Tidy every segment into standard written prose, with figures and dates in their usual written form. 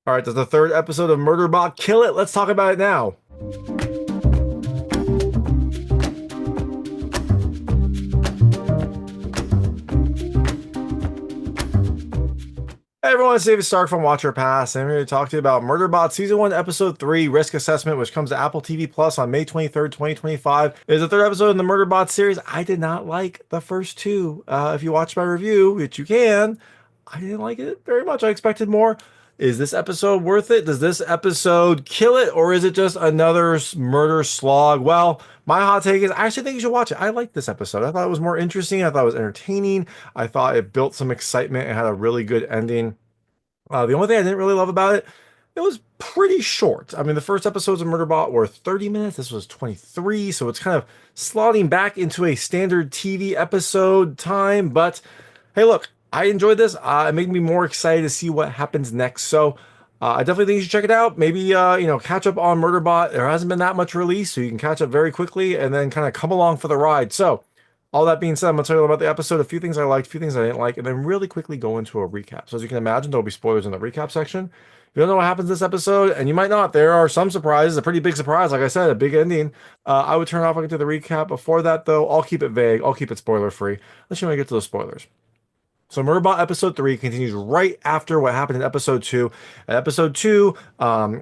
All right, does the third episode of Murderbot kill it? Let's talk about it now. Hey everyone, it's David Stark from Watcher Pass, and I'm here to talk to you about Murderbot Season 1, Episode 3, Risk Assessment, which comes to Apple TV Plus on May 23rd, 2025. It is the third episode in the Murderbot series. I did not like the first two. If you watched my review, which you can, I didn't like it very much. I expected more. Is this episode worth it? Does this episode kill it, or is it just another murder slog? Well, my hot take is I actually think you should watch it. I liked this episode. I thought it was more interesting. I thought it was entertaining. I thought it built some excitement. It had a really good ending. The only thing I didn't really love about it, it was pretty short. I mean, the first episodes of Murderbot were 30 minutes. This was 23, so it's kind of slotting back into a standard TV episode time. But hey, look, I enjoyed this. It made me more excited to see what happens next. So I definitely think you should check it out. Maybe catch up on Murderbot. There hasn't been that much release, so you can catch up very quickly and then kind of come along for the ride. So all that being said, I'm going to tell you about the episode, a few things I liked, a few things I didn't like, and then really quickly go into a recap. So as you can imagine, there'll be spoilers in the recap section. If you don't know what happens this episode, and you might not, there are some surprises, a pretty big surprise, like I said, a big ending. I would turn off and get to the recap. Before that, though, I'll keep it vague. I'll keep it spoiler-free. Let's see when I get to the spoilers. So Murderbot episode 3 continues right after what happened in episode 2. In episode 2,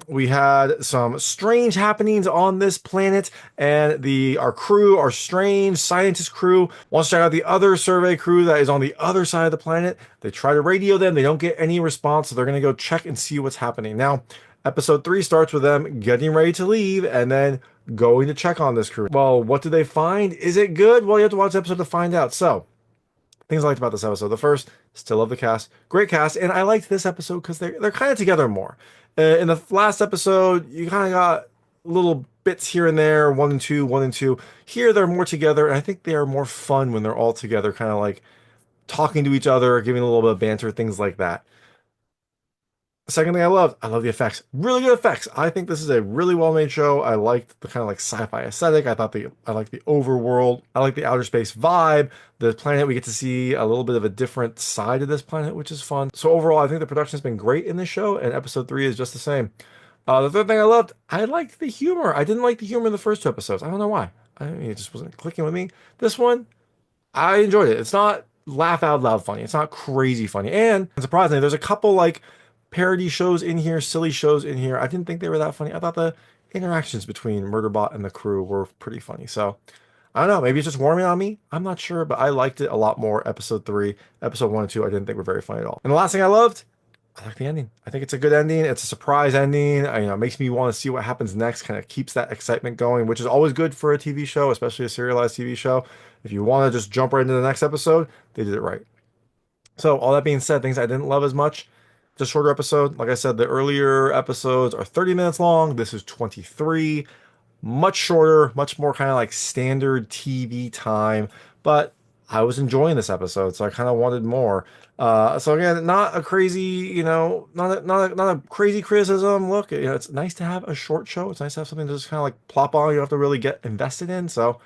we had some strange happenings on this planet, and our crew, our strange scientist crew, wants to check out the other survey crew that is on the other side of the planet. They try to radio them, they don't get any response, so they're going to go check and see what's happening. Now, episode 3 starts with them getting ready to leave, and then going to check on this crew. Well, what do they find? Is it good? Well, you have to watch the episode to find out. So, things I liked about this episode. The first, still love the cast. Great cast. And I liked this episode because they're kind of together more. In the last episode, you kind of got little bits here and there, one and two, one and two. Here, they're more together. And I think they are more fun when they're all together, kind of like talking to each other, giving a little bit of banter, things like that. The second thing I love the effects. Really good effects. I think this is a really well-made show. I liked the kind of like sci-fi aesthetic. I liked the overworld. I like the outer space vibe. The planet, we get to see a little bit of a different side of this planet, which is fun. So overall, I think the production has been great in this show, and episode 3 is just the same. The third thing I liked the humor. I didn't like the humor in the first two episodes. I don't know why. I mean, it just wasn't clicking with me. This one, I enjoyed it. It's not laugh out loud funny. It's not crazy funny. And surprisingly, there's a couple like parody shows in here, silly shows in here. I didn't think they were that funny. I thought the interactions between Murderbot and the crew were pretty funny. So I don't know, maybe it's just warming on me. I'm not sure, but I liked it a lot more. Episode 3, episode 1 and 2, I didn't think were very funny at all. And the last thing I loved, I like the ending. I think it's a good ending. It's a surprise ending. It makes me want to see what happens next. Kind of keeps that excitement going, which is always good for a TV show, especially a serialized TV show. If you want to just jump right into the next episode, they did it right. So all that being said, things I didn't love as much. Just shorter episode. Like I said, the earlier episodes are 30 minutes long. This is 23. Much shorter, much more kind of like standard TV time. But I was enjoying this episode, so I kind of wanted more. So again, not a crazy, not a crazy criticism. Look, it's nice to have a short show. It's nice to have something to just kind of like plop on. You don't have to really get invested in. So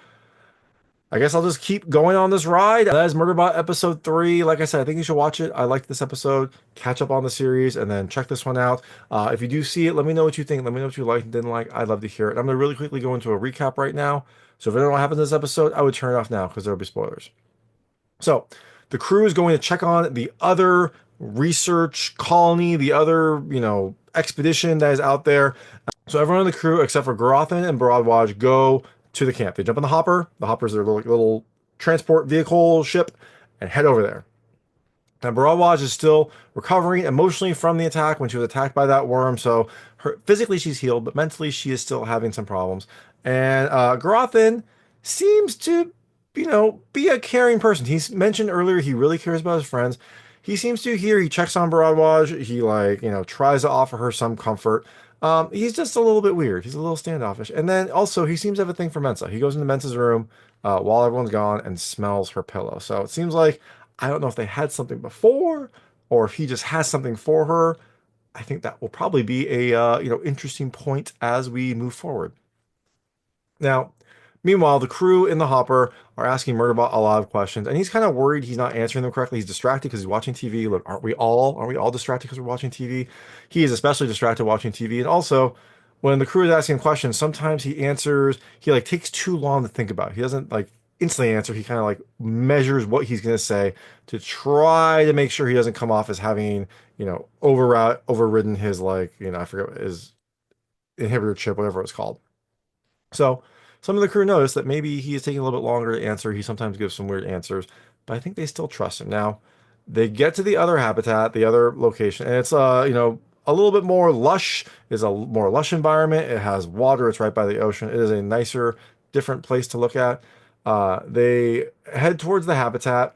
I guess I'll just keep going on this ride. That is Murderbot episode 3. Like I said, I think you should watch it. I liked this episode. Catch up on the series and then check this one out. If you do see it, let me know what you think. Let me know what you liked and didn't like. I'd love to hear it. I'm going to really quickly go into a recap right now. So if you don't know what happens in this episode, I would turn it off now because there'll be spoilers. So the crew is going to check on the other research colony, the other, expedition that is out there. So everyone on the crew except for Gurathin and Bharadwaj go to the camp. They jump in the hopper. The hopper's their little transport vehicle ship and head over there. Now, Bharadwaj is still recovering emotionally from the attack when she was attacked by that worm. So physically she's healed, but mentally she is still having some problems. And Gurathin seems to, be a caring person. He's mentioned earlier he really cares about his friends. He seems to here. He checks on Bharadwaj. He tries to offer her some comfort. He's just a little bit weird. He's a little standoffish. And then also he seems to have a thing for Mensah. He goes into Mensah's room while everyone's gone and smells her pillow. So it seems like, I don't know if they had something before or if he just has something for her. I think that will probably be a interesting point as we move forward. Now, Meanwhile, the crew in the hopper are asking Murderbot a lot of questions, and he's kind of worried he's not answering them correctly. He's distracted because he's watching TV. Look, aren't we all? Aren't we all distracted because we're watching TV? He is especially distracted watching TV. And also, when the crew is asking questions, sometimes he answers, he like takes too long to think about it. He doesn't like instantly answer. He kind of like measures what he's going to say to try to make sure he doesn't come off as having, overridden his like, I forget what his inhibitor chip, whatever it's called. So some of the crew notice that maybe he is taking a little bit longer to answer. He sometimes gives some weird answers, but I think they still trust him. Now, they get to the other habitat, the other location, and it's a little bit more lush. It's a more lush environment. It has water. It's right by the ocean. It is a nicer, different place to look at. They head towards the habitat.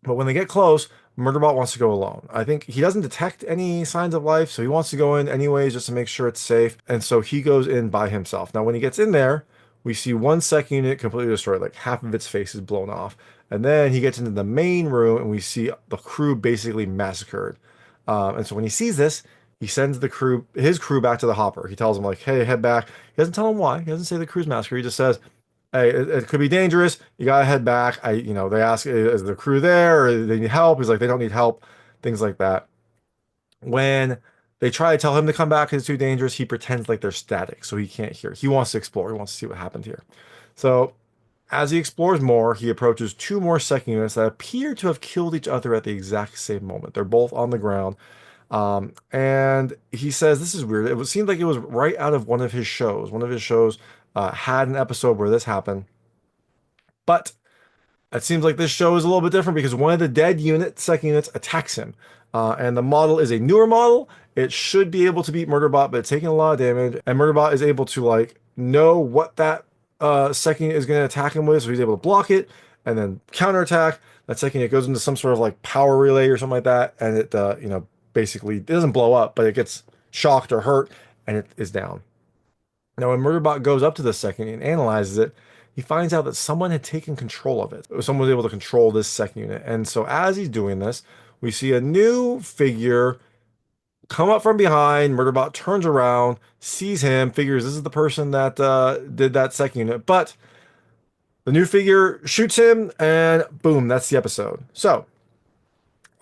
But when they get close, Murderbot wants to go alone. I think he doesn't detect any signs of life, so he wants to go in anyways just to make sure it's safe. And so he goes in by himself. Now, when he gets in there, we see one second unit completely destroyed, like half of its face is blown off. And then he gets into the main room and we see the crew basically massacred. And so when he sees this, he sends his crew back to the hopper. He tells them like, "Hey, head back." He doesn't tell them why. He doesn't say the crew's massacred. He just says, "Hey, it could be dangerous. You gotta head back." They ask, "Is the crew there or they need help?" He's like, "They don't need help," things like that. When they try to tell him to come back because it's too dangerous, he pretends like they're static, so he can't hear. He wants to explore. He wants to see what happened here. So as he explores more, he approaches two more second units that appear to have killed each other at the exact same moment. They're both on the ground. And he says, "This is weird. It seemed like it was right out of one of his shows. One of his shows had an episode where this happened. But it seems like this show is a little bit different because one of the second units, attacks him. And the model is a newer model. It should be able to beat Murderbot, but it's taking a lot of damage. And Murderbot is able to like know what that second unit is going to attack him with, so he's able to block it and then counterattack. That second unit goes into some sort of like power relay or something like that, and it basically it doesn't blow up, but it gets shocked or hurt, and it is down. Now, when Murderbot goes up to the second and analyzes it, he finds out that someone had taken control of it. Someone was able to control this second unit. And so as he's doing this, we see a new figure come up from behind. Murderbot turns around, sees him, figures this is the person that did that second unit. But the new figure shoots him, and boom, that's the episode. So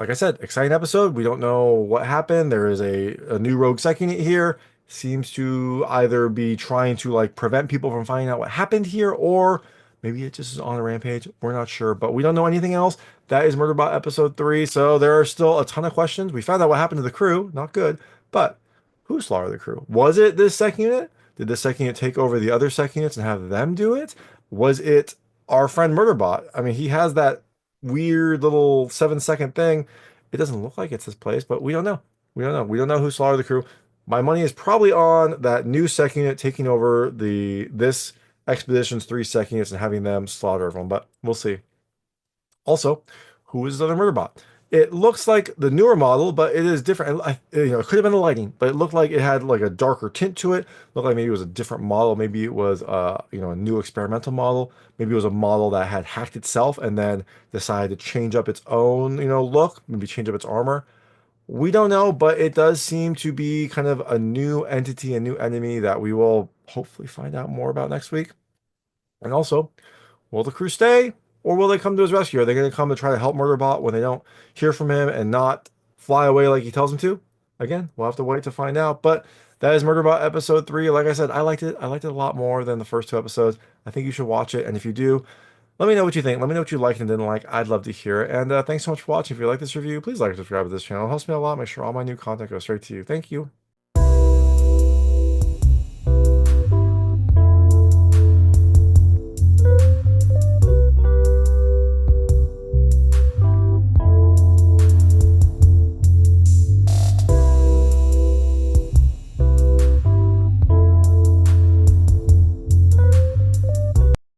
like I said, exciting episode. We don't know what happened. There is a new rogue second here. Seems to either be trying to like prevent people from finding out what happened here, or maybe it just is on a rampage. We're not sure, but we don't know anything else. That is Murderbot episode 3. So there are still a ton of questions. We found out what happened to the crew. Not good. But who slaughtered the crew? Was it this second unit? Did this second unit take over the other second units and have them do it? Was it our friend Murderbot? I mean, he has that weird little 7-second thing. It doesn't look like it's his place, but we don't know. We don't know. We don't know who slaughtered the crew. My money is probably on that new second unit taking over this expedition's 3 second units and having them slaughter everyone, but we'll see. Also, who is the other Murderbot? It looks like the newer model, but it is different. It could have been the lighting, but it looked like it had like a darker tint to it. Looked like maybe it was a different model. Maybe it was a new experimental model. Maybe it was a model that had hacked itself and then decided to change up its own, look, maybe change up its armor. We don't know, but it does seem to be kind of a new entity, a new enemy that we will hopefully find out more about next week. And also, will the crew stay or will they come to his rescue? Are they going to come to try to help Murderbot when they don't hear from him and not fly away like he tells them to? Again, we'll have to wait to find out. But that is Murderbot episode 3. Like I said, I liked it. I liked it a lot more than the first 2 episodes. I think you should watch it. And if you do, let me know what you think. Let me know what you liked and didn't like. I'd love to hear it. And thanks so much for watching. If you like this review, please like and subscribe to this channel. It helps me a lot. Make sure all my new content goes straight to you. Thank you.